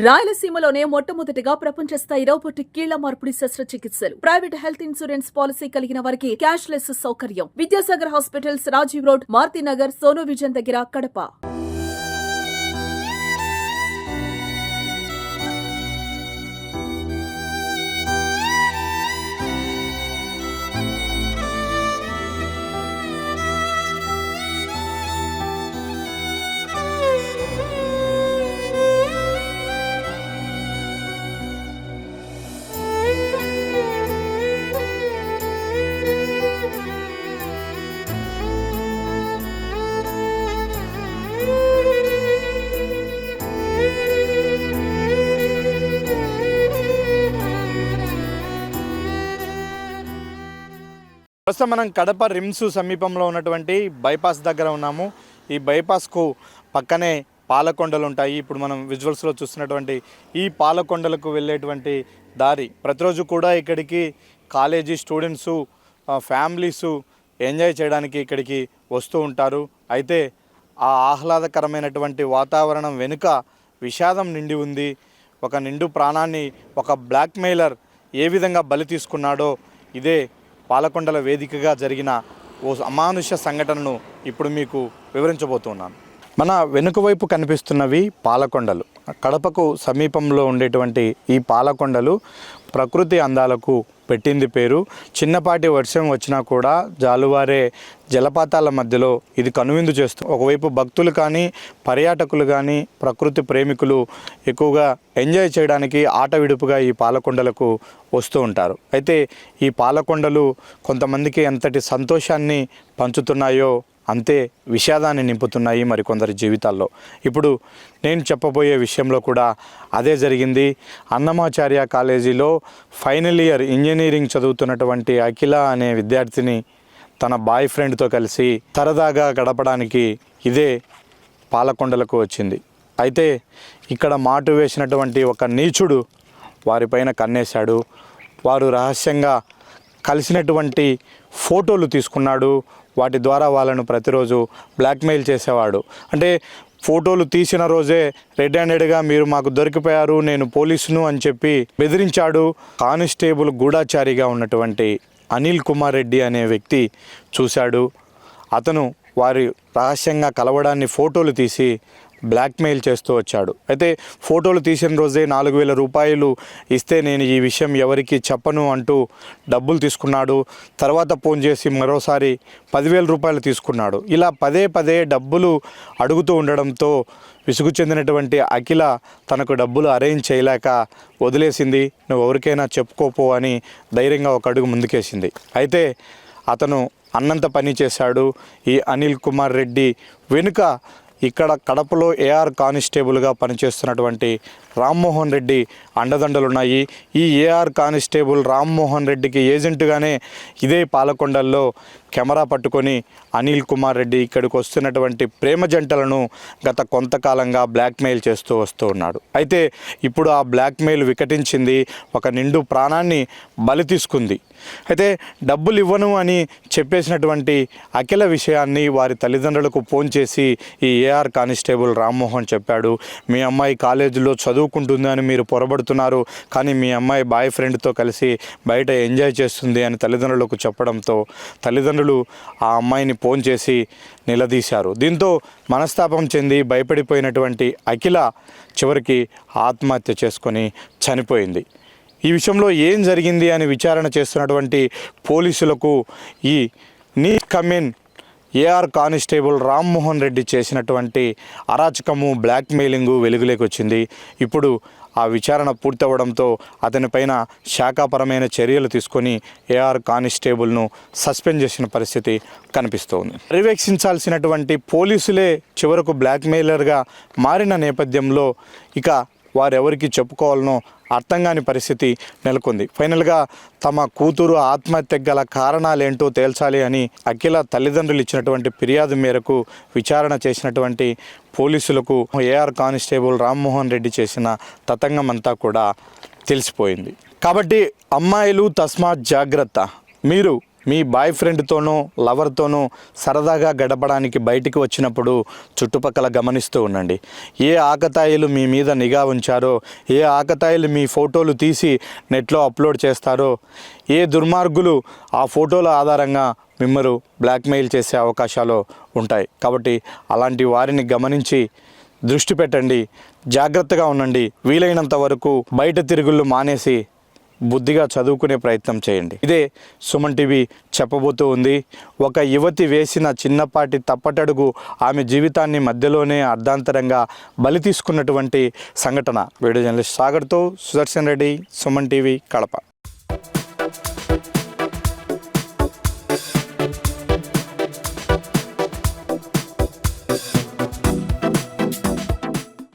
రాయలసీమలోనే మొట్టమొదటిగా ప్రపంచ స్థాయి రోబోటిక్ కీళ్ల మార్పిడి శస్త్రచికిత్సలు. ప్రైవేట్ హెల్త్ ఇన్సూరెన్స్ పాలసీ కలిగిన వారికి క్యాష్లెస్ సౌకర్యం. Vidyasagar hospitals, Rajiv road, Marutinagar, Sonu vision దగ్గర, కడప. ప్రస్తుతం మనం కడప రిమ్స్ సమీపంలో ఉన్నటువంటి బైపాస్ దగ్గర ఉన్నాము. ఈ బైపాస్కు పక్కనే పాలకొండలు ఉంటాయి. ఇప్పుడు మనం విజువల్స్లో చూస్తున్నటువంటి ఈ పాలకొండలకు వెళ్ళేటువంటి దారి ప్రతిరోజు కూడా ఇక్కడికి కాలేజీ స్టూడెంట్సు, ఫ్యామిలీసు ఎంజాయ్ చేయడానికి ఇక్కడికి వస్తూ ఉంటారు. అయితే ఆ ఆహ్లాదకరమైనటువంటి వాతావరణం వెనుక విషాదం నిండి ఉంది. ఒక నిండు ప్రాణాన్ని ఒక బ్లాక్మెయిలర్ ఏ విధంగా బలి తీసుకున్నాడో ఇదే పాలకొండల వేదికగా జరిగిన ఓ అమానుష్య సంఘటనను ఇప్పుడు మీకు వివరించబోతున్నాను. మన వెనుక వైపు కనిపిస్తున్నవి పాలకొండలు. కడపకు సమీపంలో ఉండేటువంటి ఈ పాలకొండలు ప్రకృతి అందాలకు పెట్టింది పేరు. చిన్నపాటి వర్షం వచ్చినా కూడా జాలువారే జలపాతాల మధ్యలో ఇది కనువిందు చేస్తూ ఒకవైపు భక్తులు కానీ, పర్యాటకులు కానీ, ప్రకృతి ప్రేమికులు ఎక్కువగా ఎంజాయ్ చేయడానికి ఆట విడుపుగా ఈ పాలకొండలకు వస్తూ ఉంటారు. అయితే ఈ పాలకొండలు కొంతమందికి ఎంతటి సంతోషాన్ని పంచుతున్నాయో అంతే విషాదాన్ని నింపుతున్నాయి మరికొందరి జీవితాల్లో. ఇప్పుడు నేను చెప్పబోయే విషయంలో కూడా అదే జరిగింది. అన్నమాచార్య కాలేజీలో ఫైనల్ ఇయర్ ఇంజనీరింగ్ చదువుతున్నటువంటి అఖిల అనే విద్యార్థిని తన బాయ్ ఫ్రెండ్తో కలిసి సరదాగా గడపడానికి ఇదే పాలకొండలకు వచ్చింది. అయితే ఇక్కడ మాటు వేసినటువంటి ఒక నీచుడు వారిపైన కన్నేశాడు. వారు రహస్యంగా కలిసినటువంటి ఫోటోలు తీసుకున్నాడు. వాటి ద్వారా వాళ్ళను ప్రతిరోజు బ్లాక్మెయిల్ చేసేవాడు. అంటే ఫోటోలు తీసిన రోజే రెడ్ హ్యాండెడ్గా మీరు మాకు దొరికిపోయారు, నేను పోలీసును అని చెప్పి బెదిరించాడు. కానిస్టేబుల్ గూఢాచారిగా ఉన్నటువంటి అనిల్ కుమార్ రెడ్డి అనే వ్యక్తి చూశాడు. అతను వారి రహస్యంగా కలవడాన్ని ఫోటోలు తీసి బ్లాక్మెయిల్ చేస్తూ వచ్చాడు. అయితే ఫోటోలు తీసిన రోజే 4,000 రూపాయలు ఇస్తే నేను ఈ విషయం ఎవరికి చెప్పను అంటూ డబ్బులు తీసుకున్నాడు. తర్వాత ఫోన్ చేసి మరోసారి 10,000 రూపాయలు తీసుకున్నాడు. ఇలా పదే డబ్బులు అడుగుతూ ఉండడంతో విసుగు చెందినటువంటి అఖిల తనకు డబ్బులు అరేంజ్ చేయలేక వదిలేసింది. నువ్వు ఎవరికైనా చెప్పుకోపో అని ధైర్యంగా ఒక అడుగు ముందుకేసింది. అయితే అతను అన్నంత పని చేశాడు. ఈ అనిల్ కుమార్ రెడ్డి వెనుక ఇక్కడ కడపలో ఏఆర్ కానిస్టేబుల్గా పనిచేస్తున్నటువంటి రామ్మోహన్ రెడ్డి అండదండలున్నాయి. ఈ ఏఆర్ కానిస్టేబుల్ రామ్మోహన్ రెడ్డికి ఏజెంట్గానే ఇదే పాలకొండల్లో కెమెరా పట్టుకొని అనిల్ కుమార్ రెడ్డి ఇక్కడికి వస్తున్నటువంటి ప్రేమ జంటలను గత కొంతకాలంగా బ్లాక్మెయిల్ చేస్తూ వస్తూ ఉన్నాడు. అయితే ఇప్పుడు ఆ బ్లాక్మెయిల్ వికటించింది. ఒక నిండు ప్రాణాన్ని బలి తీసుకుంది. అయితే డబ్బులు ఇవ్వను అని చెప్పేసినటువంటి అఖిల విషయాన్ని వారి తల్లిదండ్రులకు ఫోన్ చేసి ఈ ఏఆర్ కానిస్టేబుల్ రామ్మోహన్ చెప్పాడు. మీ అమ్మాయి కాలేజీలో చదువుకుంటుంది అని మీరు పొరబడుతున్నారు, కానీ మీ అమ్మాయి బాయ్ ఫ్రెండ్తో కలిసి బయట ఎంజాయ్ చేస్తుంది అని తల్లిదండ్రులకు చెప్పడంతో తల్లిదండ్రులు ఆ అమ్మాయిని ఫోన్ చేసి నిలదీశారు. దీంతో మనస్తాపం చెంది భయపడిపోయినటువంటి అఖిల చివరికి ఆత్మహత్య చేసుకొని చనిపోయింది. ఈ విషయంలో ఏం జరిగింది అని విచారణ చేస్తున్నటువంటి పోలీసులకు ఈ నీట్ కమిన్ ఏఆర్ కానిస్టేబుల్ రామ్మోహన్ రెడ్డి చేసినటువంటి అరాచకము, బ్లాక్మెయిలింగు వెలుగులోకి వచ్చింది. ఇప్పుడు ఆ విచారణ పూర్తవడంతో అతనిపైన శాఖాపరమైన చర్యలు తీసుకొని ఏఆర్ కానిస్టేబుల్ను సస్పెండ్ చేసిన పరిస్థితి కనిపిస్తోంది. పర్యవేక్షించాల్సినటువంటి పోలీసులే చివరకు బ్లాక్మెయిలర్గా మారిన నేపథ్యంలో ఇక వారెవరికి చెప్పుకోవాలనో అర్థం కాని పరిస్థితి నెలకొంది. ఫైనల్గా తమ కూతురు ఆత్మహత్యకు గల కారణాలేంటో తేల్చాలి అని అఖిల తల్లిదండ్రులు ఇచ్చినటువంటి ఫిర్యాదు మేరకు విచారణ చేసినటువంటి పోలీసులకు ఏఆర్ కానిస్టేబుల్ రామ్మోహన్ రెడ్డి చేసిన తతంగం అంతా కూడా తెలిసిపోయింది. కాబట్టి అమ్మాయిలు తస్మాత్ జాగ్రత్త. మీరు మీ బాయ్ ఫ్రెండ్తోనో లవర్తోనో సరదాగా గడపడానికి బయటికి వచ్చినప్పుడు చుట్టుపక్కల గమనిస్తూ ఉండండి. ఏ ఆకతాయిలు మీ మీద నిఘా ఉంచారో, ఏ ఆకతాయిలు మీ ఫోటోలు తీసి నెట్లో అప్లోడ్ చేస్తారో, ఏ దుర్మార్గులు ఆ ఫోటోల ఆధారంగా మిమ్మల్ని బ్లాక్మెయిల్ చేసే అవకాశాలు ఉంటాయి. కాబట్టి అలాంటి వారిని గమనించి దృష్టి పెట్టండి, జాగ్రత్తగా ఉండండి. వీలైనంత వరకు బయట తిరుగుళ్ళు మానేసి బుద్ధిగా చదువుకునే ప్రయత్నం చేయండి. ఇదే సుమన్ టీవీ చెప్పబోతూ ఉంది. ఒక యువతి వేసిన చిన్నపాటి తప్పటడుగు ఆమె జీవితాన్ని మధ్యలోనే అర్ధాంతరంగా బలి తీసుకున్నటువంటి సంఘటన. వీడియో జర్నలిస్ట్ సాగర్తో సుదర్శన్ రెడ్డి, సుమన్ టీవీ, కడప.